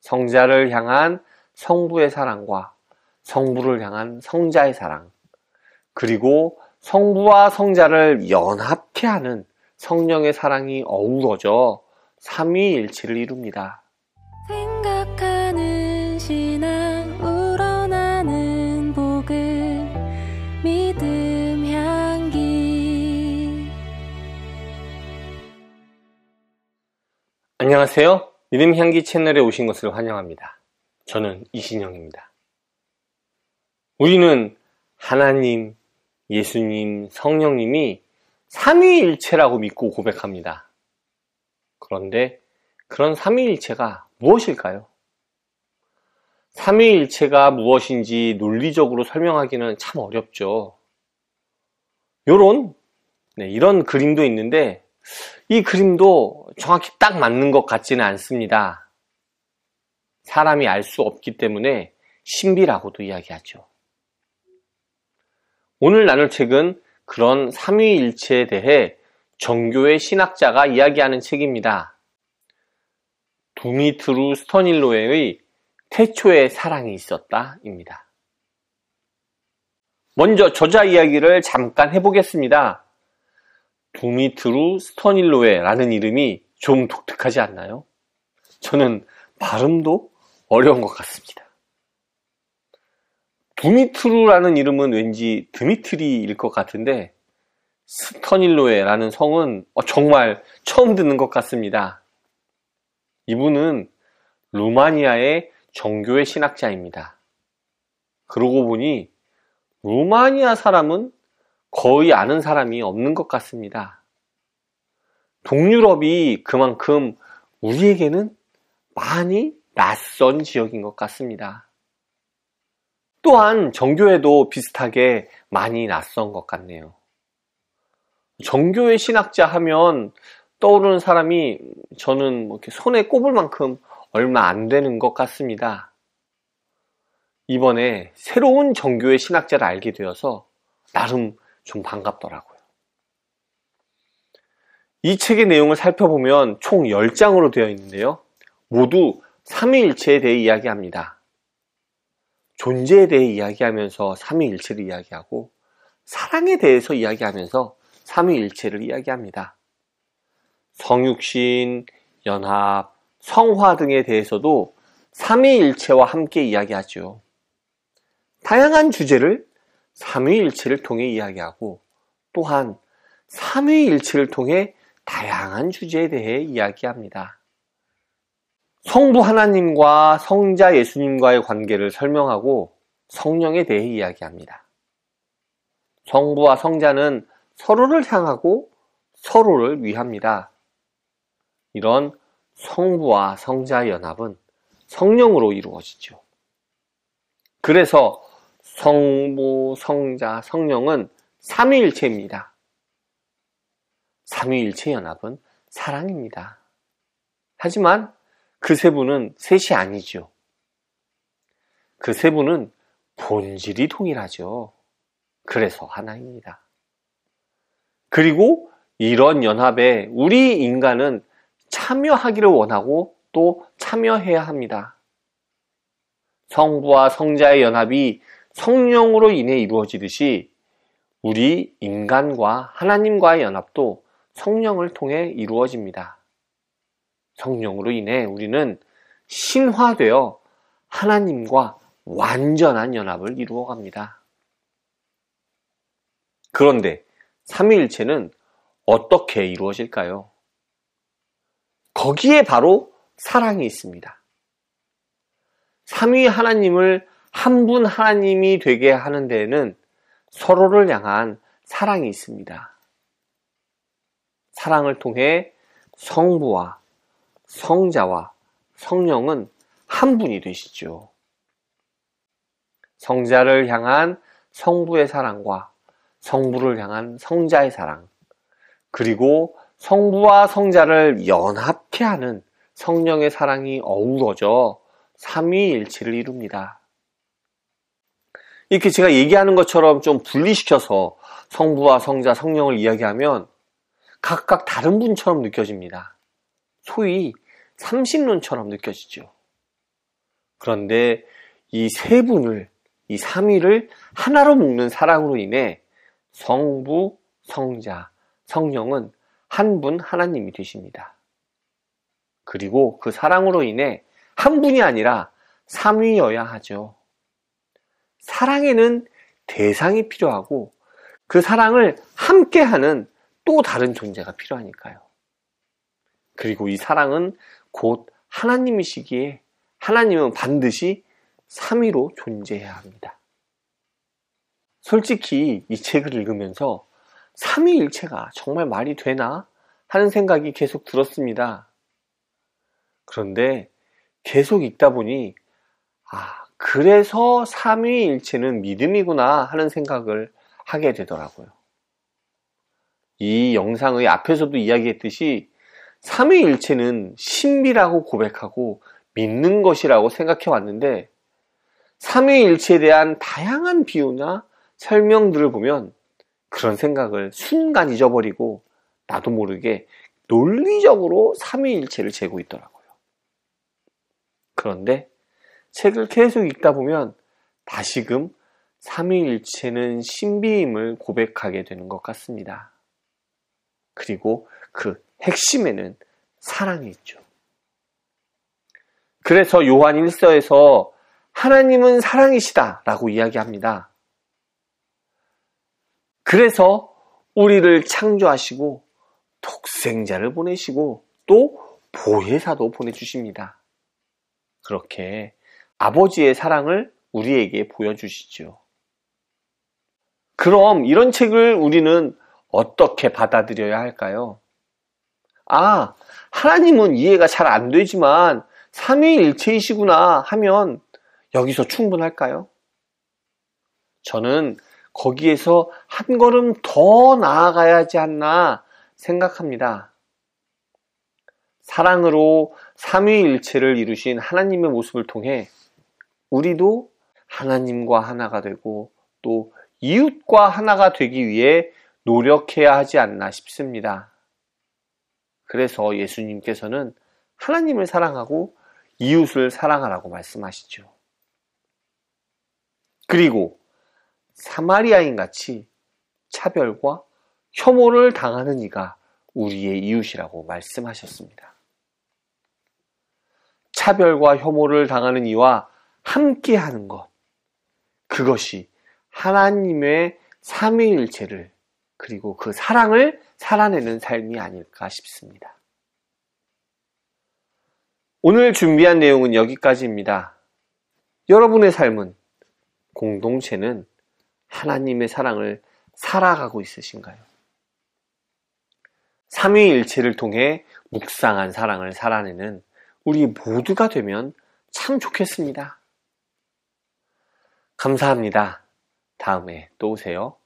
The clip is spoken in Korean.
성자를 향한 성부의 사랑과 성부를 향한 성자의 사랑, 그리고 성부와 성자를 연합케 하는 성령의 사랑이 어우러져 삼위일체를 이룹니다. 생각하는 신앙 우러나는 복음 믿음 향기. 안녕하세요. 믿음 향기 채널에 오신 것을 환영합니다. 저는 이신영입니다. 우리는 하나님, 예수님, 성령님이 삼위일체라고 믿고 고백합니다. 그런데 그런 삼위일체가 무엇일까요? 삼위일체가 무엇인지 논리적으로 설명하기는 참 어렵죠. 이런 그림도 있는데 이 그림도 정확히 딱 맞는 것 같지는 않습니다. 사람이 알 수 없기 때문에 신비라고도 이야기하죠. 오늘 나눌 책은 그런 삼위일체에 대해 정교의 신학자가 이야기하는 책입니다. 두미트루 스터닐로에의 태초에 사랑이 있었다입니다. 먼저 저자 이야기를 잠깐 해보겠습니다. 두미트루 스터닐로에라는 이름이 좀 독특하지 않나요? 저는 발음도 어려운 것 같습니다. 두미트루라는 이름은 왠지 드미트리일 것 같은데 스터닐로에라는 성은 정말 처음 듣는 것 같습니다. 이분은 루마니아의 정교회 신학자입니다. 그러고 보니 루마니아 사람은 거의 아는 사람이 없는 것 같습니다. 동유럽이 그만큼 우리에게는 많이 낯선 지역인 것 같습니다. 또한 정교회도 비슷하게 많이 낯선 것 같네요. 정교회 신학자 하면 떠오르는 사람이 저는 이렇게 손에 꼽을 만큼 얼마 안 되는 것 같습니다. 이번에 새로운 정교회 신학자를 알게 되어서 나름 좀 반갑더라고요. 이 책의 내용을 살펴보면 총 10장으로 되어 있는데요. 모두 삼위일체에 대해 이야기합니다. 존재에 대해 이야기하면서 삼위일체를 이야기하고 사랑에 대해서 이야기하면서 삼위일체를 이야기합니다. 성육신, 연합, 성화 등에 대해서도 삼위일체와 함께 이야기하죠. 다양한 주제를 삼위일체를 통해 이야기하고 또한 삼위일체를 통해 다양한 주제에 대해 이야기합니다. 성부 하나님과 성자 예수님과의 관계를 설명하고 성령에 대해 이야기합니다. 성부와 성자는 서로를 향하고 서로를 위합니다. 이런 성부와 성자의 연합은 성령으로 이루어지죠. 그래서 성부, 성자, 성령은 삼위일체입니다. 삼위일체 연합은 사랑입니다. 하지만 그 세 분은 셋이 아니죠. 그 세 분은 본질이 동일하죠. 그래서 하나입니다. 그리고 이런 연합에 우리 인간은 참여하기를 원하고 또 참여해야 합니다. 성부와 성자의 연합이 성령으로 인해 이루어지듯이 우리 인간과 하나님과의 연합도 성령을 통해 이루어집니다. 성령으로 인해 우리는 신화되어 하나님과 완전한 연합을 이루어갑니다. 그런데 삼위일체는 어떻게 이루어질까요? 거기에 바로 사랑이 있습니다. 삼위 하나님을 한 분 하나님이 되게 하는 데에는 서로를 향한 사랑이 있습니다. 사랑을 통해 성부와 성자와 성령은 한 분이 되시죠. 성자를 향한 성부의 사랑과 성부를 향한 성자의 사랑, 그리고 성부와 성자를 연합케 하는 성령의 사랑이 어우러져 삼위일체를 이룹니다. 이렇게 제가 얘기하는 것처럼 좀 분리시켜서 성부와 성자, 성령을 이야기하면 각각 다른 분처럼 느껴집니다. 소위 삼신론처럼 느껴지죠. 그런데 이 세 분을, 이 삼위를 하나로 묶는 사랑으로 인해 성부, 성자, 성령은 한 분 하나님이 되십니다. 그리고 그 사랑으로 인해 한 분이 아니라 삼위여야 하죠. 사랑에는 대상이 필요하고 그 사랑을 함께하는 또 다른 존재가 필요하니까요. 그리고 이 사랑은 곧 하나님이시기에 하나님은 반드시 삼위로 존재해야 합니다. 솔직히 이 책을 읽으면서 삼위일체가 정말 말이 되나 하는 생각이 계속 들었습니다. 그런데 계속 읽다 보니 그래서 삼위일체는 믿음이구나 하는 생각을 하게 되더라고요. 이 영상의 앞에서도 이야기했듯이 삼위일체는 신비라고 고백하고 믿는 것이라고 생각해 왔는데 삼위일체에 대한 다양한 비유나 설명들을 보면 그런 생각을 순간 잊어버리고 나도 모르게 논리적으로 삼위일체를 재고 있더라고요. 그런데 책을 계속 읽다 보면 다시금 삼위일체는 신비임을 고백하게 되는 것 같습니다. 그리고 그 핵심에는 사랑이 있죠. 그래서 요한 1서에서 하나님은 사랑이시다 라고 이야기합니다. 그래서 우리를 창조하시고 독생자를 보내시고 또 보혜사도 보내주십니다. 그렇게 아버지의 사랑을 우리에게 보여주시죠. 그럼 이런 책을 우리는 어떻게 받아들여야 할까요? 하나님은 이해가 잘 안 되지만 삼위일체이시구나 하면 여기서 충분할까요? 저는 거기에서 한 걸음 더 나아가야 하지 않나 생각합니다. 사랑으로 삼위일체를 이루신 하나님의 모습을 통해 우리도 하나님과 하나가 되고 또 이웃과 하나가 되기 위해 노력해야 하지 않나 싶습니다. 그래서 예수님께서는 하나님을 사랑하고 이웃을 사랑하라고 말씀하시죠. 그리고 사마리아인 같이 차별과 혐오를 당하는 이가 우리의 이웃이라고 말씀하셨습니다. 차별과 혐오를 당하는 이와 함께하는 것, 그것이 하나님의 삼위일체를 그리고 그 사랑을 살아내는 삶이 아닐까 싶습니다. 오늘 준비한 내용은 여기까지입니다. 여러분의 삶은, 공동체는 하나님의 사랑을 살아가고 있으신가요? 삼위일체를 통해 묵상한 사랑을 살아내는 우리 모두가 되면 참 좋겠습니다. 감사합니다. 다음에 또 오세요.